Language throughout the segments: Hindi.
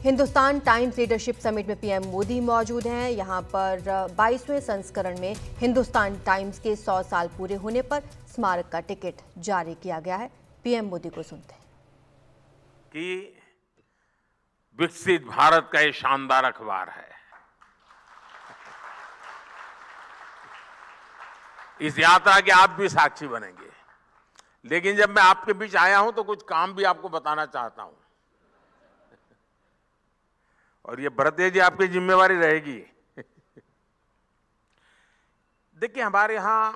हिंदुस्तान टाइम्स लीडरशिप समिट में पीएम मोदी मौजूद हैं। यहां पर 22वें संस्करण में हिंदुस्तान टाइम्स के 100 साल पूरे होने पर स्मारक का टिकट जारी किया गया है। पीएम मोदी को सुनते हैं। कि विकसित भारत का ये शानदार अखबार है। इस यात्रा के आप भी साक्षी बनेंगे। लेकिन जब मैं आपके बीच आया हूं तो कुछ काम भी आपको बताना चाहता हूं, और ये भरते जी आपकी जिम्मेवारी रहेगी। देखिए, हमारे यहां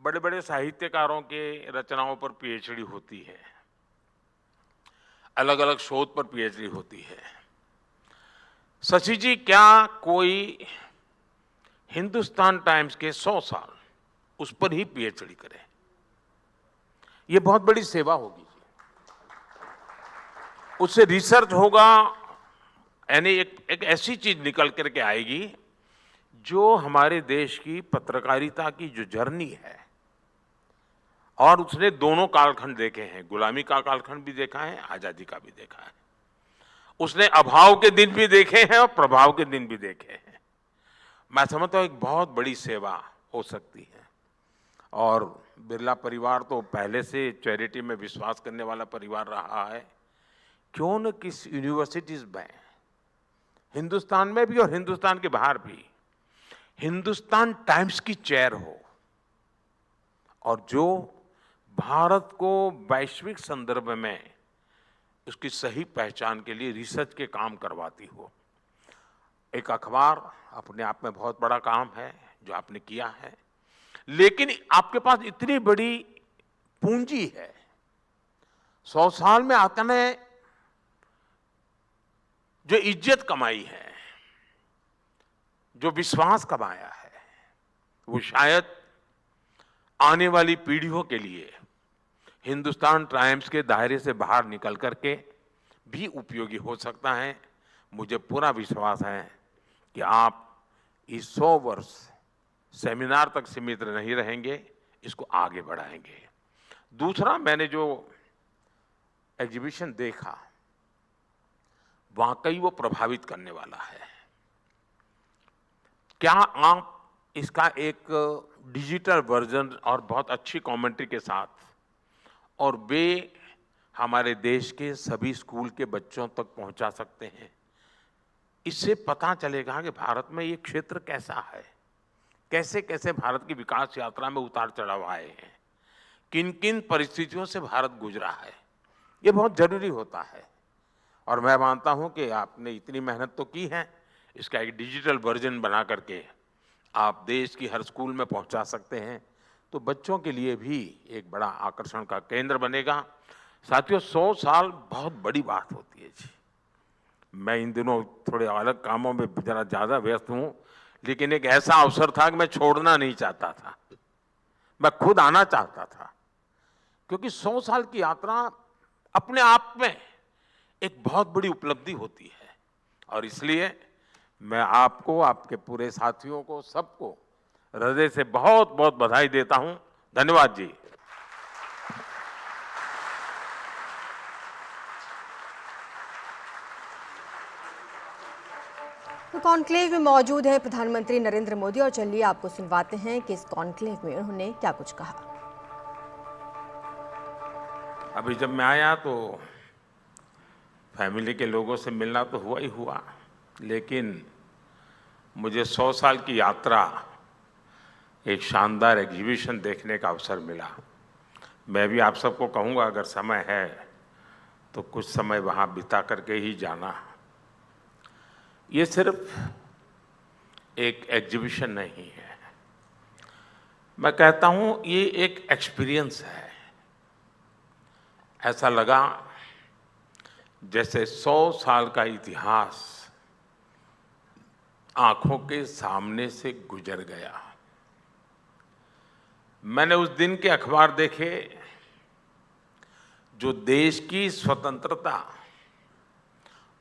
बड़े बड़े साहित्यकारों के रचनाओं पर पीएचडी होती है, अलग अलग शोध पर पीएचडी होती है। शशि जी, क्या कोई हिंदुस्तान टाइम्स के 100 साल उस पर ही पीएचडी करे? ये बहुत बड़ी सेवा होगी। उससे रिसर्च होगा, यानी एक ऐसी चीज निकल करके आएगी जो हमारे देश की पत्रकारिता की जो जर्नी है, और उसने दोनों कालखंड देखे हैं, गुलामी का कालखंड भी देखा है, आजादी का भी देखा है। उसने अभाव के दिन भी देखे हैं और प्रभाव के दिन भी देखे हैं। मैं समझता हूं एक बहुत बड़ी सेवा हो सकती है। और बिरला परिवार तो पहले से चैरिटी में विश्वास करने वाला परिवार रहा है। क्यों न किस यूनिवर्सिटीज में, हिंदुस्तान में भी और हिंदुस्तान के बाहर भी, हिंदुस्तान टाइम्स की चेयर हो, और जो भारत को वैश्विक संदर्भ में उसकी सही पहचान के लिए रिसर्च के काम करवाती हो। एक अखबार अपने आप में बहुत बड़ा काम है जो आपने किया है, लेकिन आपके पास इतनी बड़ी पूंजी है। 100 साल में आपने जो इज्जत कमाई है, जो विश्वास कमाया है, वो शायद आने वाली पीढ़ियों के लिए हिंदुस्तान टाइम्स के दायरे से बाहर निकल करके भी उपयोगी हो सकता है। मुझे पूरा विश्वास है कि आप इस 100 वर्ष सेमिनार तक सीमित नहीं रहेंगे, इसको आगे बढ़ाएंगे। दूसरा, मैंने जो एग्जीबिशन देखा, वाकई वो प्रभावित करने वाला है। क्या आप इसका एक डिजिटल वर्जन और बहुत अच्छी कमेंट्री के साथ, और वे हमारे देश के सभी स्कूल के बच्चों तक पहुंचा सकते हैं? इससे पता चलेगा कि भारत में ये क्षेत्र कैसा है, कैसे कैसे भारत की विकास यात्रा में उतार चढ़ाव आए हैं, किन किन परिस्थितियों से भारत गुजरा है। ये बहुत जरूरी होता है। और मैं मानता हूं कि आपने इतनी मेहनत तो की है, इसका एक डिजिटल वर्जन बना करके आप देश की हर स्कूल में पहुंचा सकते हैं, तो बच्चों के लिए भी एक बड़ा आकर्षण का केंद्र बनेगा। साथियों, 100 साल बहुत बड़ी बात होती है जी। मैं इन दिनों थोड़े अलग कामों में जरा ज्यादा व्यस्त हूं, लेकिन एक ऐसा अवसर था कि मैं छोड़ना नहीं चाहता था, मैं खुद आना चाहता था, क्योंकि 100 साल की यात्रा अपने आप में एक बहुत बड़ी उपलब्धि होती है। और इसलिए मैं आपको, आपके पूरे साथियों को, सबको हृदय से बहुत बहुत बधाई देता हूं। धन्यवाद जी। तो कॉन्क्लेव में मौजूद है प्रधानमंत्री नरेंद्र मोदी, और चलिए आपको सुनवाते हैं कि इस कॉन्क्लेव में उन्होंने क्या कुछ कहा। अभी जब मैं आया तो फैमिली के लोगों से मिलना तो हुआ ही हुआ, लेकिन मुझे 100 साल की यात्रा, एक शानदार एग्जीबिशन देखने का अवसर मिला। मैं भी आप सबको कहूँगा, अगर समय है तो कुछ समय वहाँ बिता करके ही जाना। ये सिर्फ एक एग्जीबिशन नहीं है, मैं कहता हूँ ये एक एक्सपीरियंस है। ऐसा लगा जैसे 100 साल का इतिहास आंखों के सामने से गुजर गया। मैंने उस दिन के अखबार देखे जो देश की स्वतंत्रता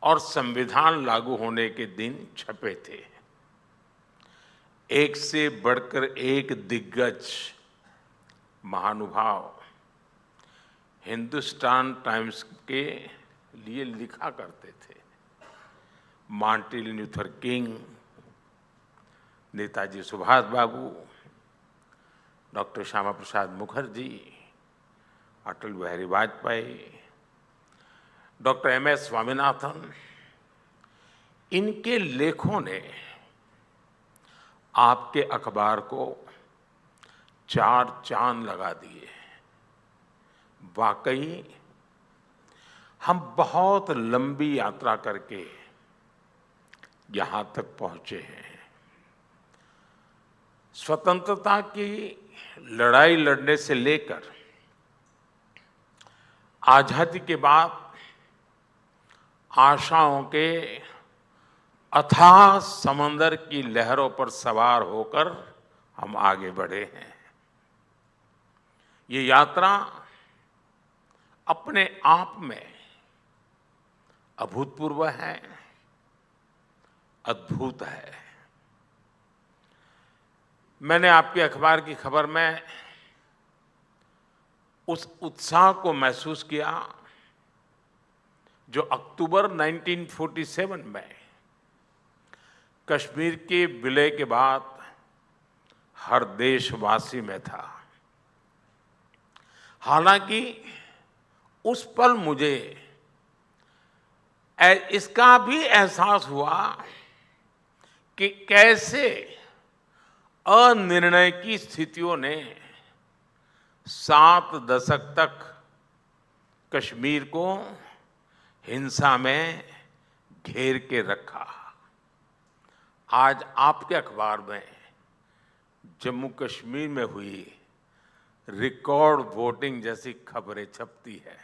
और संविधान लागू होने के दिन छपे थे। एक से बढ़कर एक दिग्गज महानुभाव हिंदुस्तान टाइम्स के लिए लिखा करते थे। Martin Luther King, Netaji Subhash Babu, doctor Shyama Prasad Mukherjee, Atal Bihari Vajpayee, doctor MS Swaminathan, इनके लेखों ने आपके अखबार को 4 चांद लगा दिए। वाकई हम बहुत लंबी यात्रा करके यहां तक पहुंचे हैं। स्वतंत्रता की लड़ाई लड़ने से लेकर आजादी के बाद आशाओं के अथाह समंदर की लहरों पर सवार होकर हम आगे बढ़े हैं। ये यात्रा अपने आप में अभूतपूर्व है, अद्भुत है। मैंने आपके अखबार की खबर में उस उत्साह को महसूस किया जो अक्टूबर 1947 में कश्मीर के विलय के बाद हर देशवासी में था। हालांकि उस पल मुझे इसका भी एहसास हुआ कि कैसे अनिर्णय की स्थितियों ने 7 दशक तक कश्मीर को हिंसा में घेर के रखा। आज आपके अखबार में जम्मू कश्मीर में हुई रिकॉर्ड वोटिंग जैसी खबरें छपती है।